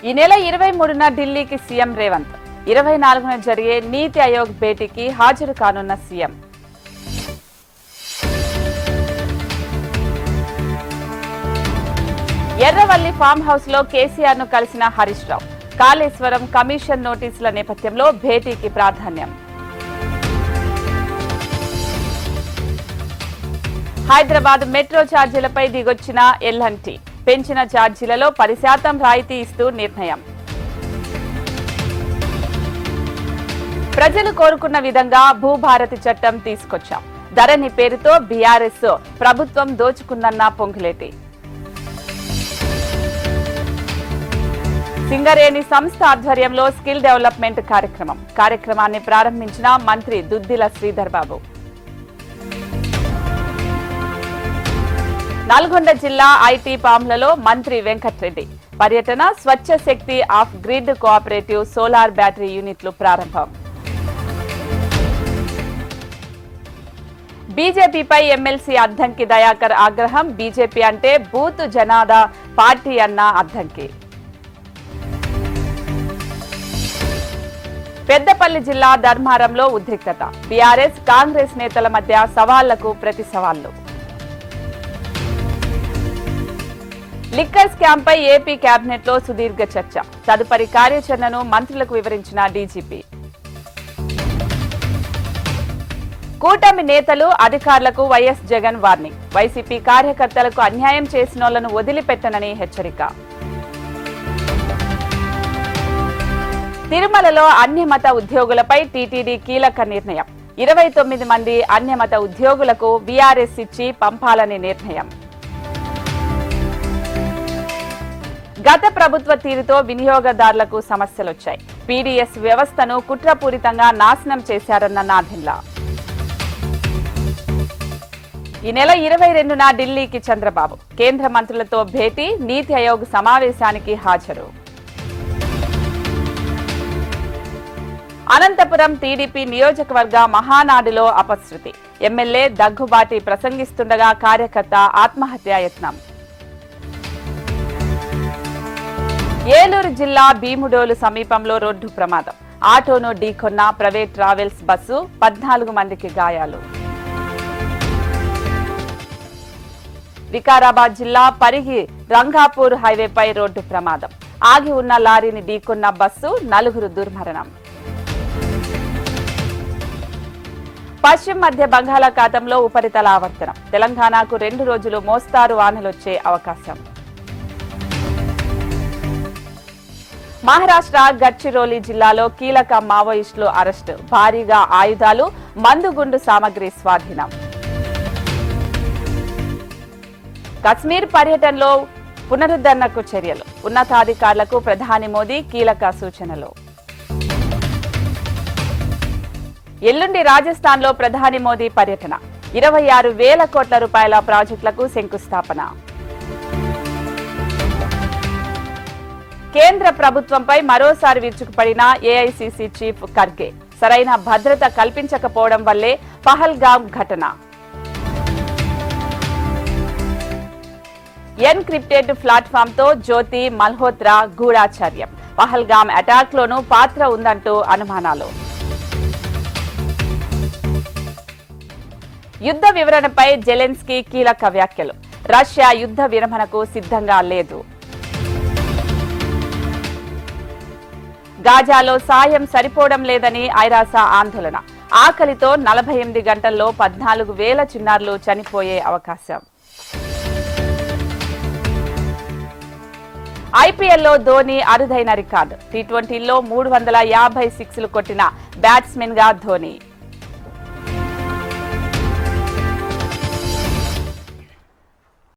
ఈ నెల 23న ఢిల్లీకి సీఎం రేవంత్, 24న జరిగే నీతి ఆయోగ్ భేటీకి హాజరు కానున్న సీఎం. ఎర్రవల్లి ఫామ్ హౌస్ లో కేసీఆర్ ను కలిసిన హరీష్ రావు. కాళేశ్వరం కమిషన్ నోటీసుల నేపథ్యంలో భేటీకి ప్రాధాన్యం. హైదరాబాద్ మెట్రో ఛార్జీలపై దిగొచ్చిన ఎల్&టీ. పెంచిన ఛార్జీలలో 10% రాయితీ ఇస్తూ నిర్ణయం. ప్రజలు కోరుకున్న విధంగా భూభారతి చట్టం తీసుకొచ్చాం. ధరణి పేరుతో బీఆర్ఎస్ ప్రభుత్వం దోచుకుందన్న పొంగులేటి. సింగరేణి సంస్థ ఆధ్వర్యంలో స్కిల్ డెవలప్మెంట్ కార్యక్రమాన్ని ప్రారంభించిన మంత్రి దుద్దిల శ్రీధర్ బాబు. నల్గొండ జిల్లా ఐటీ పామ్లలో మంత్రి వెంకట్రెడ్డి పర్యటన. స్వచ్ఛ శక్తి off grid cooperative solar battery యూనిట్లు ప్రారంభం. బీజేపీపై ఎమ్మెల్సీ అద్దంకి దయాకర్ ఆగ్రహం. బీజేపీ అంటే బూత్ జనాదా పార్టీ అన్న అద్దంకి. పెద్దపల్లి జిల్లా ధర్మారంలో ఉద్రిక్తత. బీఆర్ఎస్ కాంగ్రెస్ నేతల మధ్య సవాళ్లకు ప్రతి సవాళ్లు. లిక్కర్ స్కామ్ పై ఏపీ కేబినెట్ లో సుదీర్ఘ చర్చ. తదుపరి కార్యాచరణను మంత్రులకు వివరించిన డీజీపీ. కూటమి నేతలు అధికారులకు వైఎస్ జగన్ వార్నింగ్. వైసీపీ కార్యకర్తలకు అన్యాయం చేసినోళ్లను వదిలిపెట్టనని హెచ్చరిక. తిరుమలలో అన్యమత ఉద్యోగులపై టీటీడీ కీలక నిర్ణయం. 29 మంది అన్యమత ఉద్యోగులకు వీఆర్ఎస్ ఇచ్చి పంపాలని నిర్ణయం. గత ప్రభుత్వ తీరుతో వినియోగదారులకు సమస్యలొచ్చాయి. పీడీఎస్ వ్యవస్థను కుట్రపూరితంగా నాశనం చేశారన్న నాదెండ్ల. ఈ నెల 22న ఢిల్లీకి చంద్రబాబు. కేంద్ర మంత్రులతో భేటీ. నీతి ఆయోగ్ సమావేశానికి హాజరు. అనంతపురం టీడీపీ నియోజకవర్గ మహానాడులో అపశృతి. ఎమ్మెల్యే దగ్గుబాటి ప్రసంగిస్తుండగా కార్యకర్త ఆత్మహత్యాయత్నం. ఏలూరు జిల్లా భీముడోలు సమీపంలో రోడ్డు ప్రమాదం. ఆటోను ఢీకొన్న ప్రైవేట్ ట్రావెల్స్ బస్సు. 14 మందికి గాయాలు. వికారాబాద్ జిల్లా పరిగి రంగాపూర్ హైవేపై రోడ్డు ప్రమాదం. ఆగి ఉన్న లారీని ఢీకొన్న బస్సు. 4 దుర్మరణం. పశ్చిమ మధ్య బంగాళాఖాతంలో ఉపరితల ఆవర్తనం. తెలంగాణకు 2 రోజులు మోస్తారు వానలొచ్చే అవకాశం. మహారాష్ట్ర గడ్చిరోలి జిల్లాలో కీలక మావోయిస్టులు అరెస్టు. భారీగా ఆయుధాలు, మందుగుండు సామగ్రి స్వాధీనం. కశ్మీర్ పర్యటనలో పునరుద్ధరణకు చర్యలు. ఉన్నతాధికారులకు ప్రధాని మోదీ కీలక సూచనలు. ఎల్లుండి రాజస్థాన్లో ప్రధాని మోదీ పర్యటన. 26,000 కోట్ల రూపాయల ప్రాజెక్టులకు శంకుస్థాపన. కేంద్ర ప్రభుత్వంపై మరోసారి విరుచుకుపడిన ఏఐసీసీ చీఫ్ ఖర్గే. సరైన భద్రత కల్పించకపోవడం వల్లే పహల్గామ్ ఘటన. ఎన్క్రిప్టెడ్ ప్లాట్ఫామ్ తో జ్యోతి మల్హోత్రా గూఢాచార్యం. పహల్గామ్ అటాక్ లోనూ పాత్ర ఉందంటూ అనుమానాలు. యుద్ధ వివరణపై జెలెన్స్కీ కీలక వ్యాఖ్యలు. రష్యా యుద్ధ విరమణకు సిద్ధంగా లేదు. గాజాలో సాయం సరిపోవడం లేదని ఐరాస ఆందోళన. ఆకలితో 48 గంటల్లో 14,000 చిన్నారులు చనిపోయే అవకాశం. ఐపీఎల్లో ధోని అరుదైన రికార్డు. టీ20లో 350 సిక్స్లు కొట్టిన బ్యాట్స్మెన్ గా ధోని.